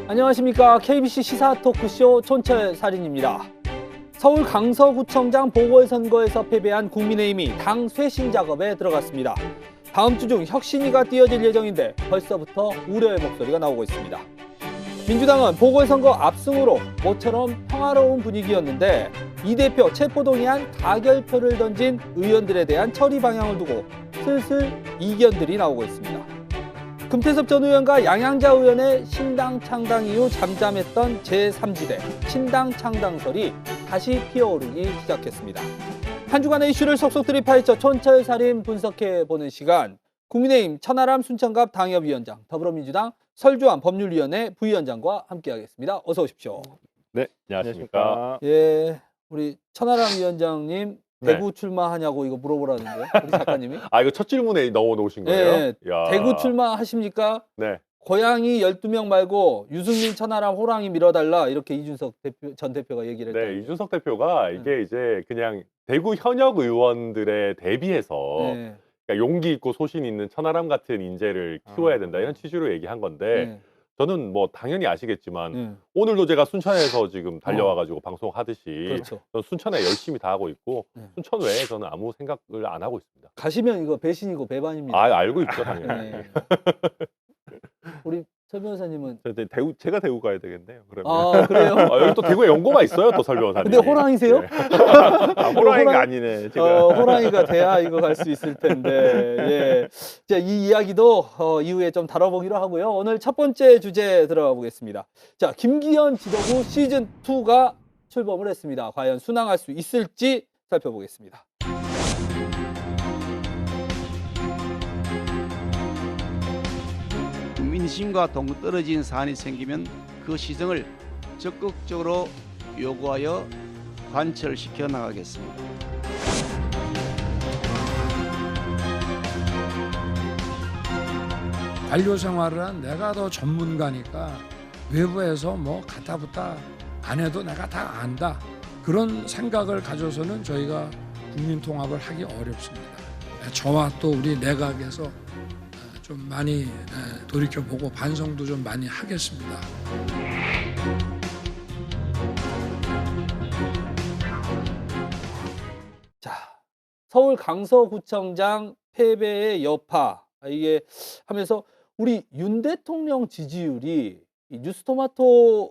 안녕하십니까. KBC 시사 토크쇼 촌철살인입니다. 서울 강서구청장 보궐선거에서 패배한 국민의힘이 당 쇄신 작업에 들어갔습니다. 다음 주 중 혁신위가 띄워질 예정인데 벌써부터 우려의 목소리가 나오고 있습니다. 민주당은 보궐선거 압승으로 모처럼 평화로운 분위기였는데 이 대표 체포동의안 가결표를 던진 의원들에 대한 처리 방향을 두고 슬슬 이견들이 나오고 있습니다. 금태섭 전 의원과 양양자 의원의 신당 창당 이후 잠잠했던 제3지대 신당 창당설이 다시 피어오르기 시작했습니다. 한 주간의 이슈를 속속들이 파헤쳐 촌철살인 분석해보는 시간, 국민의힘 천하람 순천갑 당협위원장, 더불어민주당 설주환 법률위원회 부위원장과 함께하겠습니다. 어서 오십시오. 네, 안녕하십니까. 예, 우리 천하람 위원장님 네. 대구 출마하냐고 이거 물어보라는데요, 우리 작가님이. 아, 이거 첫 질문에 넣어 놓으신 거예요? 예, 야. 대구 출마하십니까? 네. 고양이 12명 말고 유승민, 천하람, 호랑이 밀어달라, 이렇게 이준석 전 대표가 얘기를 네, 했다는. 이준석 대표가 이게 이제 그냥 대구 현역 의원들에 대비해서 네. 그러니까 용기 있고 소신 있는 천하람 같은 인재를 키워야 된다 이런 취지로 얘기한 건데 네. 저는 뭐 당연히 아시겠지만 네. 오늘도 제가 순천에서 지금 달려와가지고 방송하듯이 그렇죠. 저는 순천에 열심히 다 하고 있고 네. 순천 외에 저는 아무 생각을 안 하고 있습니다. 가시면 이거 배신이고 배반입니다. 아, 알고 있죠, 당연히. 네. 우리 설 변호사님은. 제가 대구 가야 되겠네요. 그러면. 아, 그래요? 여기 또 대구에 연고가 있어요, 또 설 변호사님. 근데 호랑이세요? 네. 아, 호랑이가 아니네. 제가. 호랑이가 돼야 이거 갈 수 있을 텐데. 예. 자, 이 이야기도 이후에 좀 다뤄보기로 하고요. 오늘 첫 번째 주제 들어가 보겠습니다. 자, 김기현 지도부 시즌 2가 출범을 했습니다. 과연 순항할 수 있을지 살펴보겠습니다. 민심과 동떨어진 사안이 생기면 그 시정을 적극적으로 요구하여 관철시켜 나가겠습니다. 관료 생활을 한 내가 더 전문가니까 외부에서 뭐 갖다붙다 안 해도 내가 다 안다. 그런 생각을 가져서는 저희가 국민 통합을 하기 어렵습니다. 저와 또 우리 내각에서 좀 많이 돌이켜보고 반성도 좀 많이 하겠습니다. 자, 서울 강서구청장 패배의 여파, 이게 하면서 우리 윤 대통령 지지율이 이 뉴스토마토가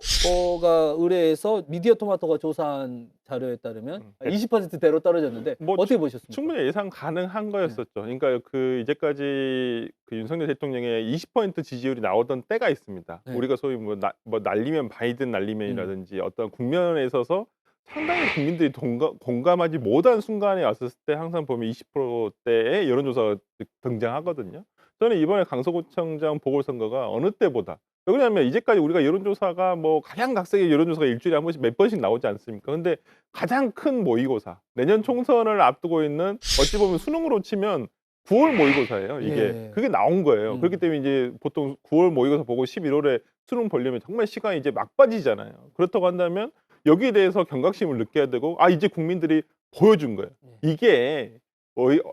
의뢰해서 미디어토마토가 조사한 자료에 따르면 20%대로 떨어졌는데 뭐 어떻게 보셨습니까? 충분히 예상 가능한 거였었죠. 그러니까 그 이제까지 그 윤석열 대통령의 20% 지지율이 나오던 때가 있습니다. 네. 우리가 소위 뭐 날리면 바이든 날리면이라든지 어떤 국면에 있어서 상당히 국민들이 공감하지 못한 순간에 왔을 때 항상 보면 20%대의 여론조사가 등장하거든요. 저는 이번에 강서구청장 보궐선거가 어느 때보다, 왜냐하면 이제까지 우리가 여론조사가 뭐 각양각색의 여론조사가 일주일에 한 번씩 몇 번씩 나오지 않습니까? 근데 가장 큰 모의고사, 내년 총선을 앞두고 있는 어찌 보면 수능으로 치면 9월 모의고사예요. 이게 예. 그게 나온 거예요. 음. 그렇기 때문에 이제 보통 9월 모의고사 보고 11월에 수능 보려면 정말 시간이 이제 막바지잖아요. 그렇다고 한다면 여기에 대해서 경각심을 느껴야 되고, 아, 이제 국민들이 보여준 거예요. 이게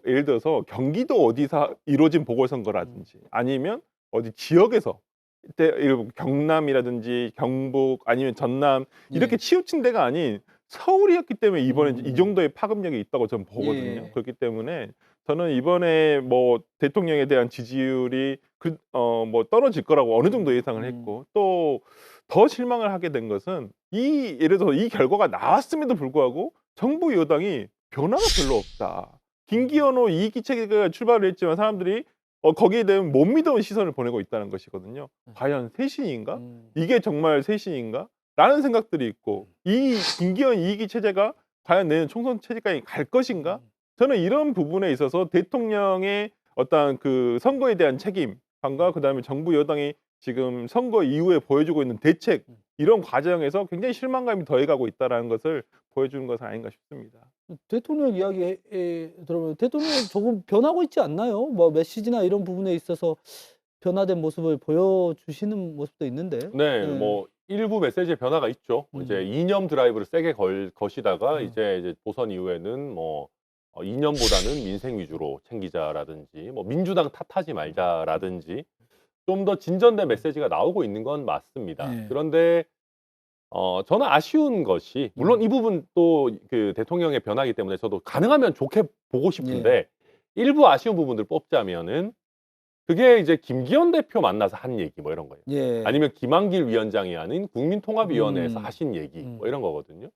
예를 들어서 경기도 어디서 이루어진 보궐선거라든지 아니면 어디 지역에서 경남이라든지 경북 아니면 전남 이렇게 예. 치우친 데가 아닌 서울이었기 때문에 이번에 이 정도의 파급력이 있다고 저는 보거든요. 예. 그렇기 때문에 저는 이번에 뭐 대통령에 대한 지지율이 뭐 떨어질 거라고 어느 정도 예상을 했고, 또 더 실망을 하게 된 것은 예를 들어서 이 결과가 나왔음에도 불구하고 정부 여당이 변화가 별로 없다. 김기현호 이익기 체계가 출발을 했지만 사람들이 거기에 대한 못 믿어온 시선을 보내고 있다는 것이거든요. 과연 쇄신인가? 이게 정말 쇄신인가? 라는 생각들이 있고, 이 김기현 이익기 체제가 과연 내년 총선 체제까지 갈 것인가? 저는 이런 부분에 있어서 대통령의 어떤 그 선거에 대한 책임감과 그다음에 정부 여당이 지금 선거 이후에 보여주고 있는 대책, 이런 과정에서 굉장히 실망감이 더해가고 있다는 것을 보여주는 것은 아닌가 싶습니다. 대통령 이야기 들어보면 대통령이 조금 변하고 있지 않나요? 뭐 메시지나 이런 부분에 있어서 변화된 모습을 보여주시는 모습도 있는데. 네, 뭐 일부 메시지의 변화가 있죠. 이제 이념 드라이브를 세게 거시다가 이제 보선 이후에는 뭐 이념보다는 민생 위주로 챙기자라든지 뭐 민주당 탓하지 말자라든지 좀 더 진전된 메시지가 나오고 있는 건 맞습니다. 네. 그런데 저는 아쉬운 것이 물론 이 부분 또 그 대통령의 변화이기 때문에 저도 가능하면 좋게 보고 싶은데 일부 아쉬운 부분들 뽑자면은 그게 이제 김기현 대표 만나서 한 얘기 뭐 이런 거예요. 예. 아니면 김한길 위원장이 아닌 국민통합위원회에서 음. 하신 얘기 음. 뭐 이런 거거든요.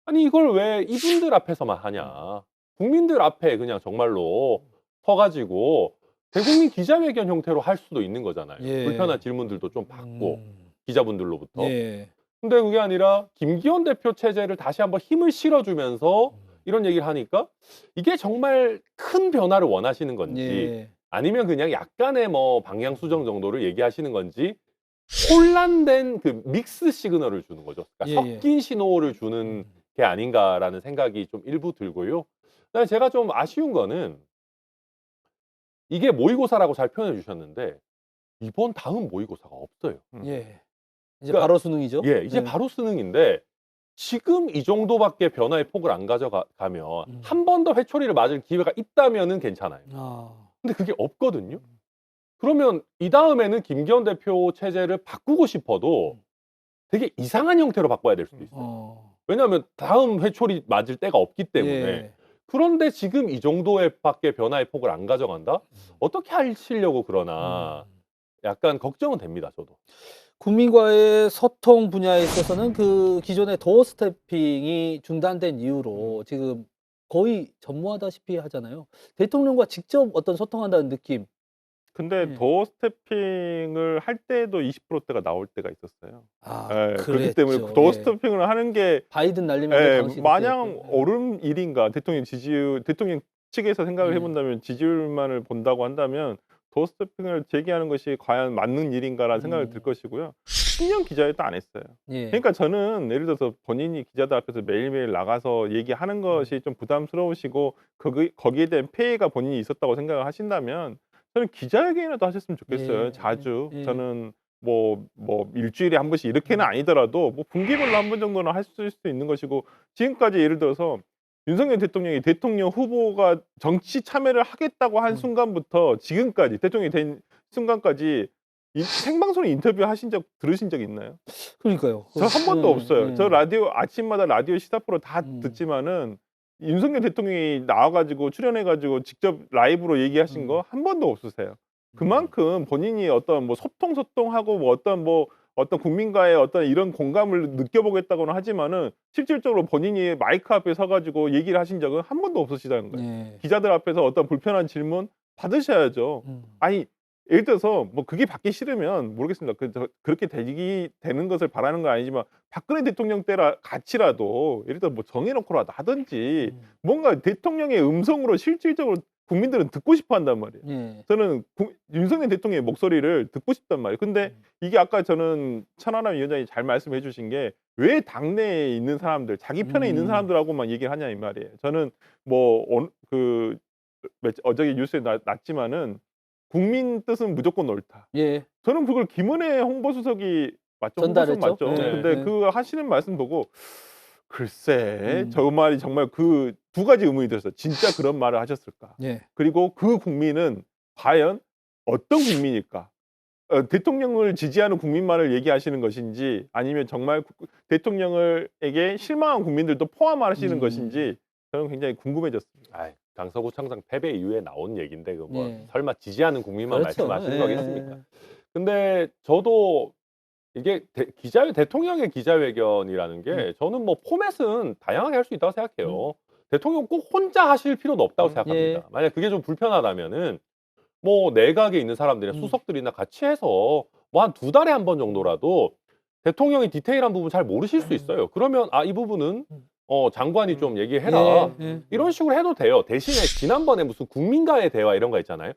아니 이걸 왜 이분들 앞에서만 하냐. 국민들 앞에 그냥 정말로 서가지고 대국민 기자회견 형태로 할 수도 있는 거잖아요. 예. 불편한 질문들도 좀 받고 음. 기자분들로부터. 예. 근데 그게 아니라 김기현 대표 체제를 다시 한번 힘을 실어주면서 이런 얘기를 하니까 이게 정말 큰 변화를 원하시는 건지 예. 아니면 그냥 약간의 뭐 방향 수정 정도를 얘기하시는 건지 혼란된 그 믹스 시그널을 주는 거죠. 그러니까 예, 예. 섞인 신호를 주는 게 아닌가라는 생각이 좀 일부 들고요. 그다음에 제가 좀 아쉬운 거는 이게 모의고사라고 잘 표현해 주셨는데 이번 다음 모의고사가 없어요. 예. 이제 그러니까 바로 수능이죠? 예, 이제 네. 바로 수능인데 지금 이 정도밖에 변화의 폭을 안 가져가면 한 번 더 회초리를 맞을 기회가 있다면은 괜찮아요. 아. 근데 그게 없거든요. 그러면 이 다음에는 김기현 대표 체제를 바꾸고 싶어도 되게 이상한 형태로 바꿔야 될 수도 있어요. 어. 왜냐하면 다음 회초리 맞을 때가 없기 때문에. 예. 그런데 지금 이 정도의 밖에 변화의 폭을 안 가져간다? 어떻게 하시려고 그러나 약간 걱정은 됩니다, 저도. 국민과의 소통 분야에 있어서는 그 기존의 도어 스태핑이 중단된 이후로 지금 거의 전무하다시피 하잖아요. 대통령과 직접 어떤 소통한다는 느낌. 근데 네. 도어 스태핑을 할 때도 20%대가 나올 때가 있었어요. 아, 예, 그렇기 그랬죠. 때문에 도어 예. 스태핑을 하는 게 바이든 날리면 예, 당시 마냥 그때였고. 옳은 일인가 대통령 측에서 생각을 해본다면 지지율만을 본다고 한다면 도어 스태핑을 제기하는 것이 과연 맞는 일인가라는 생각이 들 것이고요. 10년 기자회도 안 했어요. 예. 그러니까 저는 예를 들어서 본인이 기자들 앞에서 매일매일 나가서 얘기하는 것이 좀 부담스러우시고 거기에 대한 폐해가 본인이 있었다고 생각을 하신다면 저는 기자회견이라도 하셨으면 좋겠어요. 예. 자주. 예. 저는 뭐 일주일에 한 번씩 이렇게는 아니더라도 뭐 분기별로 한 번 정도는 할 수도 있는 것이고 지금까지 예를 들어서 윤석열 대통령이 대통령 후보가 정치 참여를 하겠다고 한 순간부터 지금까지 대통령이 된 순간까지 생방송 인터뷰 하신 적 들으신 적 있나요? 그러니까요. 저 한 번도 없어요. 저 라디오 아침마다 라디오 시사 프로 다 음. 듣지만은 윤석열 대통령이 나와가지고 출연해가지고 직접 라이브로 얘기하신 거 한 번도 없으세요. 그만큼 본인이 어떤 뭐 소통하고 뭐 어떤 국민과의 어떤 이런 공감을 느껴보겠다고는 하지만은 실질적으로 본인이 마이크 앞에 서가지고 얘기를 하신 적은 한 번도 없으시다는 거예요. 예. 기자들 앞에서 어떤 불편한 질문 받으셔야죠. 아니 예를 들어서 뭐 그게 받기 싫으면 모르겠습니다. 그렇게 되는 것을 바라는 건 아니지만 박근혜 대통령 때라 같이라도 예를 들어 뭐 정해놓고라도 하든지 뭔가 대통령의 음성으로 실질적으로 국민들은 듣고 싶어 한단 말이에요. 예. 저는 윤석열 대통령의 목소리를 듣고 싶단 말이에요. 근데 이게 아까 저는 천하람 위원장이 잘 말씀해 주신 게 왜 당내에 있는 사람들, 자기 편에 있는 사람들하고만 얘기를 하냐 이 말이에요. 저는 뭐 어저께 뉴스에 났지만은 국민 뜻은 무조건 옳다. 예. 저는 그걸 김은혜 홍보수석이 맞죠? 전달했죠. 홍보수석 맞죠? 네, 근데 네. 그 하시는 말씀 보고 글쎄 음. 저 말이 정말 그 두 가지 의문이 들었어요. 진짜 그런 말을 하셨을까? 예. 그리고 그 국민은 과연 어떤 국민일까? 대통령을 지지하는 국민만을 얘기하시는 것인지 아니면 정말 대통령에게 실망한 국민들도 포함하시는 것인지 저는 굉장히 궁금해졌습니다. 아이, 강서구청장 패배 이후에 나온 얘기인데 그 뭐 예. 설마 지지하는 국민만 그렇죠. 말씀하시는 예. 거겠습니까? 근데 저도 이게 대통령의 기자회견이라는 게 저는 뭐 포맷은 다양하게 할 수 있다고 생각해요. 대통령 꼭 혼자 하실 필요도 없다고 생각합니다. 예. 만약 그게 좀 불편하다면은 뭐 내각에 있는 사람들이나 수석들이나 같이 해서 뭐 한 2달에 한 번 정도라도 대통령이 디테일한 부분 잘 모르실 수 있어요. 그러면 이 부분은 장관이 좀 얘기해라. 예. 이런 식으로 해도 돼요. 대신에 지난번에 무슨 국민과의 대화 이런 거 있잖아요.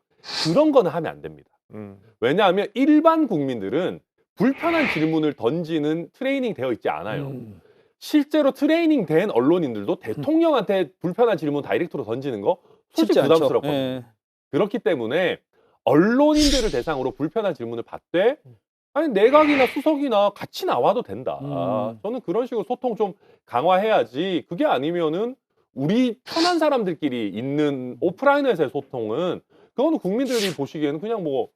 그런 거는 하면 안 됩니다. 왜냐하면 일반 국민들은 불편한 질문을 던지는 트레이닝 되어 있지 않아요. 실제로 트레이닝 된 언론인들도 대통령한테 불편한 질문 다이렉트로 던지는 거 솔직히 쉽지 않죠. 부담스럽거든요. 예. 그렇기 때문에 언론인들을 대상으로 불편한 질문을 받되 아니 내각이나 수석이나 같이 나와도 된다. 저는 그런 식으로 소통 좀 강화해야지. 그게 아니면은 우리 편한 사람들끼리 있는 오프라인에서의 소통은 그거는 국민들이 보시기에는 그냥 뭐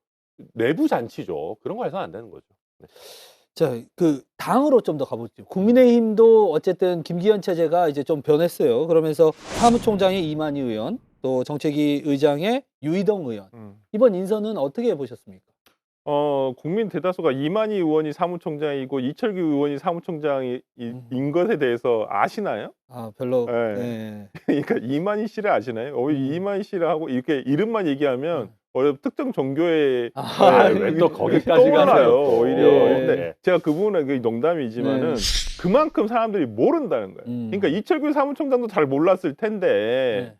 내부 잔치죠. 그런 거 해서는 안 되는 거죠. 자, 그 당으로 좀 더 가보죠. 국민의힘도 어쨌든 김기현 체제가 이제 좀 변했어요. 그러면서 사무총장의 이만희 의원, 또 정책위 의장의 유이동 의원. 이번 인선은 어떻게 보셨습니까? 국민 대다수가 이만희 의원이 사무총장이고 이철규 의원이 사무총장인 것에 대해서 아시나요? 아, 별로. 네. 네. 그러니까 이만희 씨를 아시나요? 이만희 씨를 하고 이렇게 이름만 얘기하면 특정 종교의 아, 왜 또 거기까지 떠올라요 가세요? 오히려. 예. 근데 제가 그 부분은 농담이지만은 그만큼 사람들이 모른다는 거예요. 그러니까 이철규 사무총장도 잘 몰랐을 텐데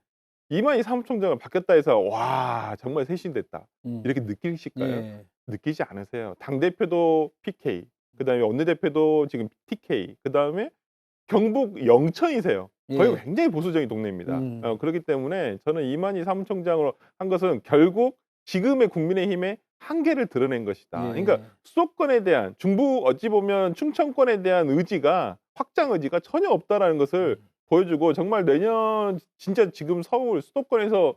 이만희 사무총장을 바뀌었다 해서 와 정말 쇄신됐다 이렇게 느끼실까요? 예. 느끼지 않으세요. 당대표도 PK, 그다음에 원내대표도 지금 TK, 그다음에 경북 영천이세요. 거의 예. 굉장히 보수적인 동네입니다. 그렇기 때문에 저는 이만희 사무총장으로 한 것은 결국 지금의 국민의힘의 한계를 드러낸 것이다. 예. 그러니까 수도권에 대한 중부 어찌 보면 충청권에 대한 의지가 확장 의지가 전혀 없다라는 것을 보여주고 정말 내년 진짜 지금 서울 수도권에서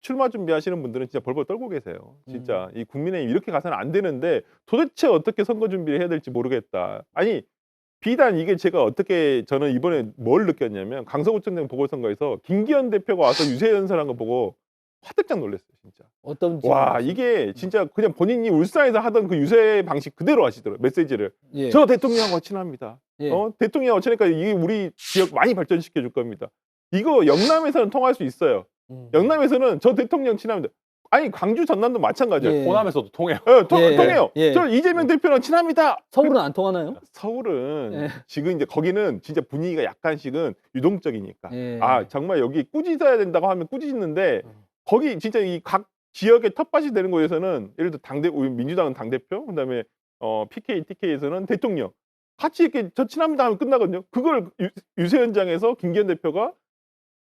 출마 준비하시는 분들은 진짜 벌벌 떨고 계세요. 진짜 이 국민의힘 이렇게 가서는 안 되는데 도대체 어떻게 선거 준비를 해야 될지 모르겠다. 아니 비단 이게 제가 어떻게 저는 이번에 뭘 느꼈냐면 강서구청장 보궐선거에서 김기현 대표가 와서 유세 연설한 거 보고 화들짝 놀랐어요. 진짜. 어떤 와 이게 진짜 그냥 본인이 울산에서 하던 그 유세 방식 그대로 하시더라고요. 메시지를. 예. 저 대통령하고 친합니다. 예. 대통령하고 친하니까 이게 우리 지역 많이 발전시켜 줄 겁니다. 이거 영남에서는 통할 수 있어요. 영남에서는 저 대통령 친합니다. 아니 광주 전남도 마찬가지예요. 예. 호남에서도 통해요. 통해요. 예. 저 이재명 대표랑 친합니다. 서울은 안 통하나요? 서울은 예. 지금 이제 거기는 진짜 분위기가 약간씩은 유동적이니까 예. 아 정말 여기 꾸짖어야 된다고 하면 꾸짖는데 거기 진짜 이 각 지역의 텃밭이 되는 곳에서는 예를 들어 우리 민주당은 당대표 그다음에 PK, TK에서는 대통령 같이 이렇게 저 친합니다 하면 끝나거든요. 그걸 유세 현장에서 김기현 대표가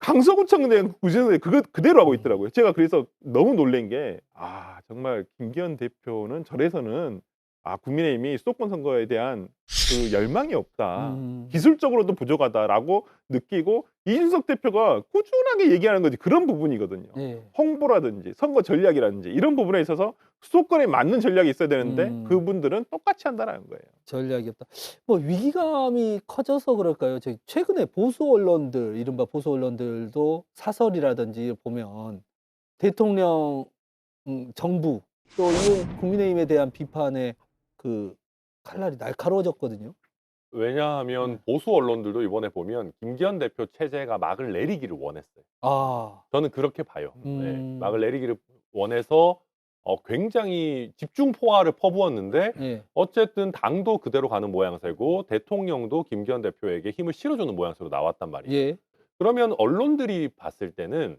강서구청에 대한 구제는 그거 그대로 하고 있더라고요. 제가 그래서 너무 놀란 게 아 정말 김기현 대표는 저래서는 아 국민의힘이 수도권 선거에 대한 그 열망이 없다. 기술적으로도 부족하다라고 느끼고 이준석 대표가 꾸준하게 얘기하는 거지 그런 부분이거든요. 예. 홍보라든지 선거 전략이라든지 이런 부분에 있어서 수도권에 맞는 전략이 있어야 되는데 그분들은 똑같이 한다는 거예요. 전략이 없다. 뭐 위기감이 커져서 그럴까요? 저희 최근에 보수 언론들, 이른바 보수 언론들도 사설이라든지 보면 대통령, 정부 또 이 국민의힘에 대한 비판의 그 칼날이 날카로워졌거든요. 왜냐하면 보수 언론들도 이번에 보면 김기현 대표 체제가 막을 내리기를 원했어요. 아, 저는 그렇게 봐요. 네, 음. 막을 내리기를 원해서 굉장히 집중 포화를 퍼부었는데 예. 어쨌든 당도 그대로 가는 모양새고 대통령도 김기현 대표에게 힘을 실어주는 모양새로 나왔단 말이에요. 예. 그러면 언론들이 봤을 때는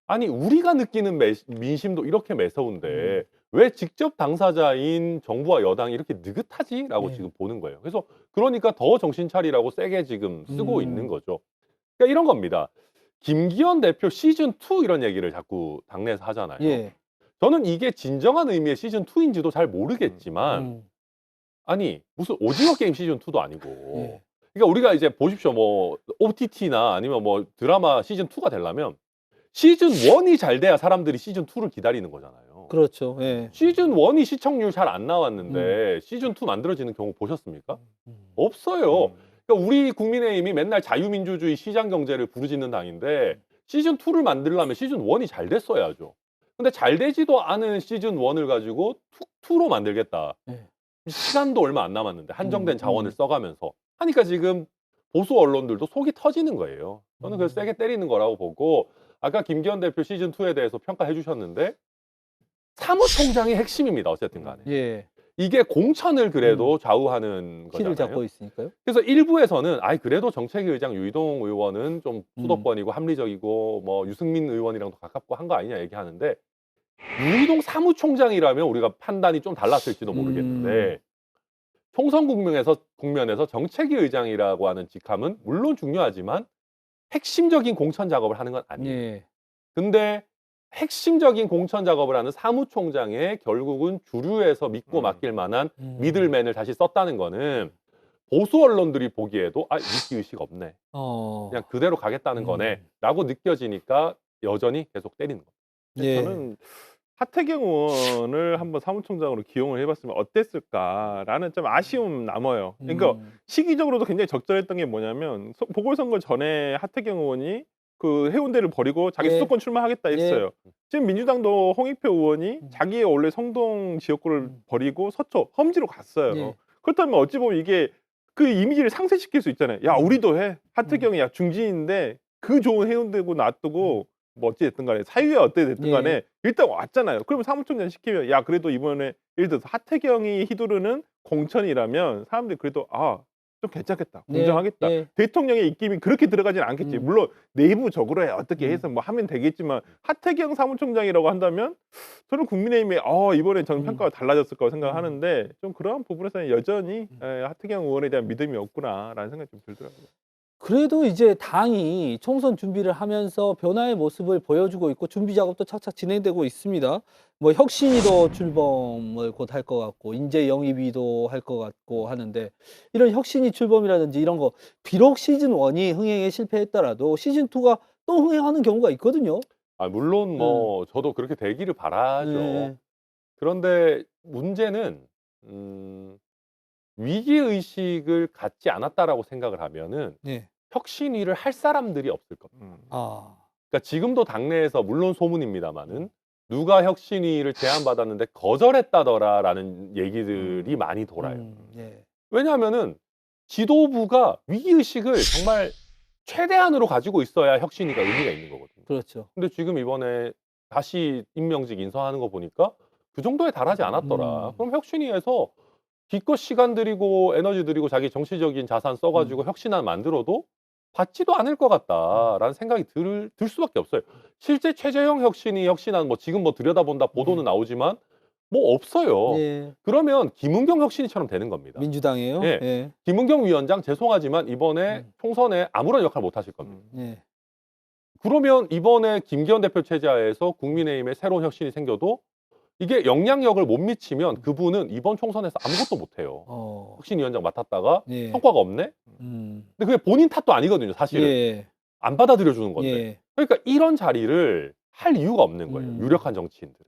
아니 우리가 느끼는 민심도 이렇게 매서운데 왜 직접 당사자인 정부와 여당이 이렇게 느긋하지라고 네. 지금 보는 거예요. 그래서 그러니까 더 정신 차리라고 세게 지금 쓰고 음. 있는 거죠. 그러니까 이런 겁니다. 김기현 대표 시즌 2 이런 얘기를 자꾸 당내에서 하잖아요. 예. 저는 이게 진정한 의미의 시즌 2인지도 잘 모르겠지만 아니 무슨 오징어 게임 시즌 2도 아니고 예. 그러니까 우리가 이제 보십시오. 뭐 OTT나 아니면 뭐 드라마 시즌 2가 되려면 시즌 1이 잘 돼야 사람들이 시즌 2를 기다리는 거잖아요. 그렇죠. 예. 시즌 1이 시청률 잘 안 나왔는데 시즌 2 만들어지는 경우 보셨습니까? 없어요. 그러니까 우리 국민의힘이 맨날 자유민주주의 시장 경제를 부르짖는 당인데 시즌 2를 만들려면 시즌 1이 잘 됐어야죠. 근데 잘 되지도 않은 시즌 1을 가지고 2로 만들겠다. 네. 시간도 얼마 안 남았는데 한정된 자원을 써가면서 하니까 지금 보수 언론들도 속이 터지는 거예요. 저는 그래서 세게 때리는 거라고 보고 아까 김기현 대표 시즌 2에 대해서 평가해 주셨는데 사무총장이 핵심입니다. 어쨌든 간에. 예. 이게 공천을 그래도 좌우하는 키를 거잖아요. 잡고 있으니까요. 그래서 일부에서는 아이 그래도 정책위 의장 유이동 의원은 좀 수도권이고 합리적이고 뭐 유승민 의원이랑도 가깝고 한 거 아니냐 얘기하는데 유이동 사무총장이라면 우리가 판단이 좀 달랐을지도 모르겠는데 총선 국면에서 정책위 의장이라고 하는 직함은 물론 중요하지만 핵심적인 공천 작업을 하는 건 아니에요. 예. 근데 핵심적인 공천 작업을 하는 사무총장에 결국은 주류에서 믿고 맡길 만한 미들맨을 다시 썼다는 거는 보수 언론들이 보기에도 아 믿기 의식 없네. 그냥 그대로 가겠다는 거네. 라고 느껴지니까 여전히 계속 때리는 겁니다. 예. 저는 하태경 의원을 한번 사무총장으로 기용을 해봤으면 어땠을까라는 좀 아쉬움 남아요. 그러니까 시기적으로도 굉장히 적절했던 게 뭐냐면 보궐선거 전에 하태경 의원이 그 해운대를 버리고 자기 예. 수도권 출마하겠다 했어요. 지금 민주당도 홍익표 의원이 자기의 원래 성동 지역구를 버리고 서초 험지로 갔어요. 예. 그렇다면 어찌 보면 이게 그 이미지를 상쇄시킬 수 있잖아요. 야 우리도 해. 하태경이 야 중진인데 그 좋은 해운대구 놔두고 뭐 어찌 됐든 간에 사유가 어떻게 됐든 간에 예. 일단 왔잖아요. 그러면 사무총장 시키면 야 그래도 이번에 예를 들어서 하태경이 휘두르는 공천이라면 사람들이 그래도 아 좀 괜찮겠다. 공정하겠다. 예. 대통령의 입김이 그렇게 들어가진 않겠지. 물론 내부적으로 어떻게 해서 뭐 하면 되겠지만 하태경 사무총장이라고 한다면 저는 국민의힘에 이번에 저는 평가가 달라졌을 거라고 생각하는데 좀 그러한 부분에서는 여전히 하태경 의원에 대한 믿음이 없구나라는 생각이 좀 들더라고요. 그래도 이제 당이 총선 준비를 하면서 변화의 모습을 보여주고 있고 준비 작업도 착착 진행되고 있습니다. 뭐 혁신위도 출범을 곧 할 것 같고 인재 영입위도 할 것 같고 하는데 이런 혁신위 출범이라든지 이런 거 비록 시즌 1이 흥행에 실패했더라도 시즌 2가 또 흥행하는 경우가 있거든요. 아, 물론 뭐 저도 그렇게 되기를 바라죠. 네. 그런데 문제는 위기 의식을 갖지 않았다라고 생각을 하면은 네. 혁신위를 할 사람들이 없을 겁니다. 아. 그러니까 지금도 당내에서 물론 소문입니다만은 누가 혁신위를 제안받았는데 거절했다더라라는 얘기들이 많이 돌아요. 예. 왜냐하면은 지도부가 위기 의식을 정말 최대한으로 가지고 있어야 혁신위가 의미가 있는 거거든요. 그렇죠. 근데 지금 이번에 다시 임명직 인선하는 거 보니까 그 정도에 달하지 않았더라. 그럼 혁신위에서 기껏 시간 들이고 에너지 들이고 자기 정치적인 자산 써가지고 혁신안 만들어도 받지도 않을 것 같다라는 생각이 들 수밖에 없어요. 실제 최재형 혁신이 혁신안 뭐 지금 뭐 들여다본다 보도는 나오지만 뭐 없어요. 예. 그러면 김은경 혁신이처럼 되는 겁니다. 민주당이에요? 예. 예. 김은경 위원장 죄송하지만 이번에 총선에 아무런 역할 못 하실 겁니다. 예. 그러면 이번에 김기현 대표 체제하에서 국민의힘에 새로운 혁신이 생겨도 이게 영향력을 못 미치면 그분은 이번 총선에서 아무것도 못 해요. 혁신위원장 맡았다가 예. 성과가 없네? 근데 그게 본인 탓도 아니거든요, 사실은. 예. 안 받아들여 주는 건데. 예. 그러니까 이런 자리를 할 이유가 없는 거예요. 유력한 정치인들.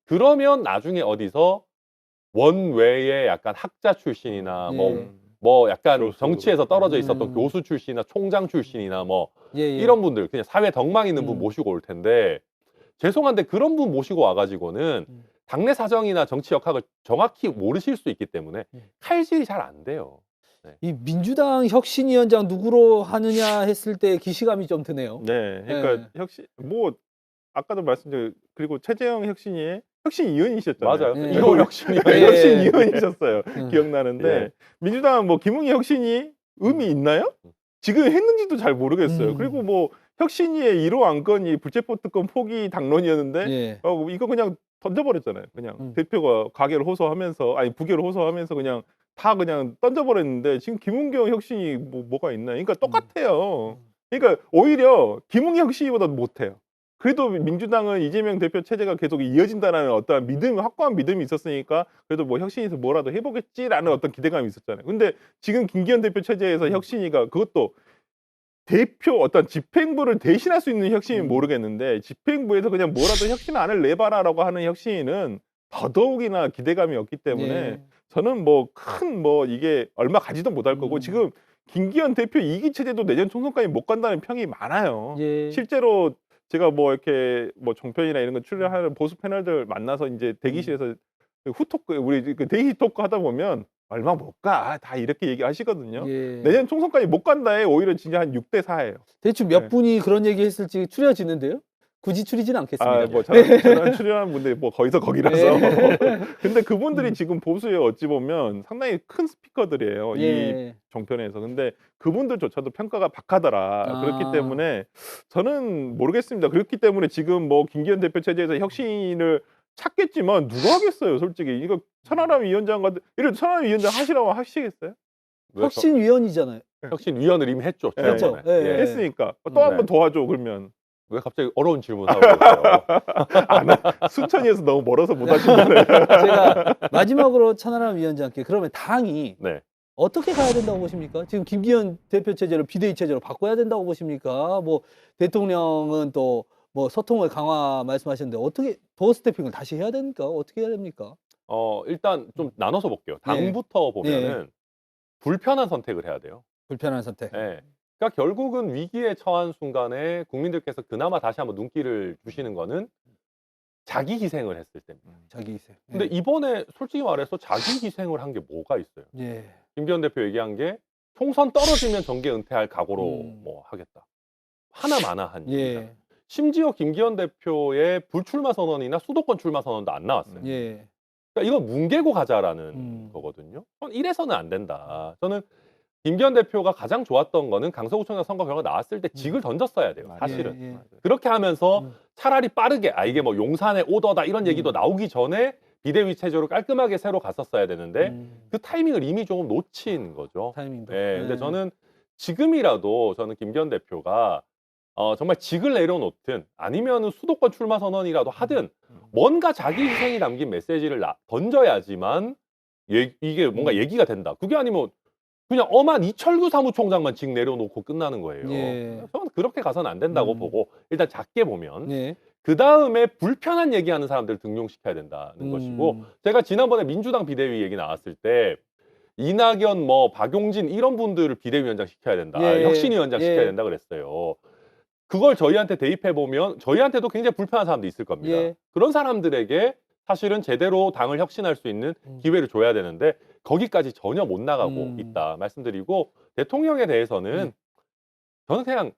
그러면 나중에 어디서 원외의 약간 학자 출신이나 뭐 약간 교수. 정치에서 떨어져 있었던 교수 출신이나 총장 출신이나 뭐 예. 예. 이런 분들 그냥 사회 덕망 있는 분 모시고 올 텐데 죄송한데 그런 분 모시고 와가지고는 당내 사정이나 정치 역학을 정확히 모르실 수 있기 때문에 칼질이 잘 안 돼요. 이 민주당 혁신위원장 누구로 하느냐 했을 때 기시감이 좀 드네요. 네, 그러니까 혁신 뭐 아까도 말씀드린 그리고 최재형 혁신위의 혁신위원이셨잖아요. 맞아요. 예. 이거 혁신이 예. 혁신위원이셨어요. 기억나는데 예. 민주당은 뭐 김웅희 혁신이 의미 있나요? 지금 했는지도 잘 모르겠어요. 그리고 뭐 혁신위의 1호 안건이 불체포 특권 포기 당론이었는데 예. 이거 그냥 던져버렸잖아요. 그냥 대표가 가결 호소하면서 부결 호소하면서 그냥 다 그냥 던져버렸는데 지금 김은경 혁신이 뭐가 있나요? 그러니까 똑같아요. 그러니까 오히려 김웅희 혁신이보다 못해요. 그래도 민주당은 이재명 대표 체제가 계속 이어진다는 어떤 믿음, 확고한 믿음이 있었으니까 그래도 뭐 혁신에서 뭐라도 해보겠지라는 어떤 기대감이 있었잖아요. 근데 지금 김기현 대표 체제에서 혁신이가 그것도 대표 어떤 집행부를 대신할 수 있는 혁신은 모르겠는데 집행부에서 그냥 뭐라도 혁신안을 내봐라라고 하는 혁신은 더더욱이나 기대감이 없기 때문에 예. 저는 뭐 큰 이게 얼마 가지도 못할 거고 지금 김기현 대표 2기 체제도 내년 총선까지 못 간다는 평이 많아요. 예. 실제로 제가 뭐 이렇게 뭐 종편이나 이런 거 출연하는 보수 패널들 만나서 이제 대기실에서 후토크 우리 그 대기 토크 하다 보면 얼마 못 가. 다 이렇게 얘기하시거든요. 예. 내년 총선까지 못 간다에 오히려 진짜 한 6대 4예요. 대충 몇 네. 분이 그런 얘기 했을지 추려지는데요. 굳이 추리지는 않겠습니다. 뭐 저는 출연한 분들이 뭐 거기서 거기라서. 예. 근데 그분들이 지금 보수에 어찌 보면 상당히 큰 스피커들이에요. 이 예. 정편에서. 근데 그분들조차도 평가가 박하더라. 그렇기 때문에 저는 모르겠습니다. 그렇기 때문에 지금 뭐 김기현 대표 체제에서 혁신을 찾겠지만 누가 하겠어요, 솔직히. 이거 천하람 위원장 같은 이런 천하람 위원장 하시라고 하시겠어요? 혁신위원이잖아요. 혁신위원을 이미 했죠. 그렇죠. 지난번에. 예. 했으니까 또 한 번 도와줘 그러면. 왜 갑자기 어려운 질문 하고 있어요? 순천이에서 너무 멀어서 못 하시는데. 제가 마지막으로 천하람 위원장께 그러면 당이 네. 어떻게 가야 된다고 보십니까? 지금 김기현 대표 체제를 비대위 체제로 바꿔야 된다고 보십니까? 뭐 대통령은 또 뭐 소통을 강화 말씀하셨는데 어떻게 도어 스태핑을 다시 해야 됩니까? 어떻게 해야 됩니까? 일단 좀 나눠서 볼게요. 당부터 보면은 불편한 선택을 해야 돼요. 불편한 선택. 예. 그러니까 결국은 위기에 처한 순간에 국민들께서 그나마 다시 한번 눈길을 주시는 거는 자기 희생을 했을 때입니다. 자기 희생. 근데 이번에 솔직히 말해서 자기 희생을 한 게 뭐가 있어요? 예. 김기현 대표 얘기한 게 총선 떨어지면 정계 은퇴할 각오로 뭐 하겠다. 하나마나한 얘기다. 예. 심지어 김기현 대표의 불출마 선언이나 수도권 출마 선언도 안 나왔어요. 예. 그러니까 이건 뭉개고 가자라는 거거든요. 이래서는 안 된다. 저는 김기현 대표가 가장 좋았던 거는 강서구청장 선거 결과 나왔을 때 직을 던졌어야 돼요. 사실은. 예, 예. 그렇게 하면서 차라리 빠르게 이게 뭐 용산의 오더다 이런 얘기도 나오기 전에 비대위 체제로 깔끔하게 새로 갔었어야 되는데 그 타이밍을 이미 조금 놓친 거죠. 타이밍도. 네, 근데 저는 지금이라도 저는 김기현 대표가 정말 직을 내려놓든 아니면은 수도권 출마 선언이라도 하든 뭔가 자기 희생이 담긴 메시지를 던져야지만 이게 뭔가 얘기가 된다. 그게 아니면 그냥 엄한 이철규 사무총장만 직 내려놓고 끝나는 거예요. 예. 저는 그렇게 가서는 안 된다고 보고 일단 작게 보면 예. 그 다음에 불편한 얘기하는 사람들 등용시켜야 된다는 것이고 제가 지난번에 민주당 비대위 얘기 나왔을 때 이낙연 뭐 박용진 이런 분들을 비대위원장 시켜야 된다. 예. 혁신위원장 예. 시켜야 된다 그랬어요. 그걸 저희한테 대입해 보면 저희한테도 굉장히 불편한 사람도 있을 겁니다. 예. 그런 사람들에게 사실은 제대로 당을 혁신할 수 있는 기회를 줘야 되는데 거기까지 전혀 못 나가고 있다 말씀드리고 대통령에 대해서는 저는 그냥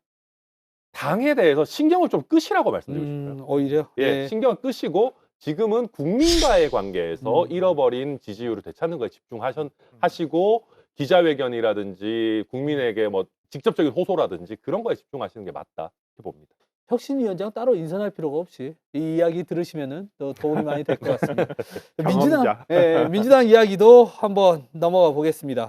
당에 대해서 신경을 좀 끄시라고 말씀드리고 싶어요. 오히려 예, 신경을 끄시고 지금은 국민과의 관계에서 잃어버린 지지율을 되찾는 거에 집중하시고 기자회견이라든지 국민에게 뭐 직접적인 호소라든지 그런 거에 집중하시는 게 맞다 이렇게 봅니다. 혁신위원장 따로 인선할 필요가 없이 이 이야기 들으시면은 또 도움이 많이 될 것 같습니다. 경험자. 민주당 이야기도 한번 넘어가 보겠습니다.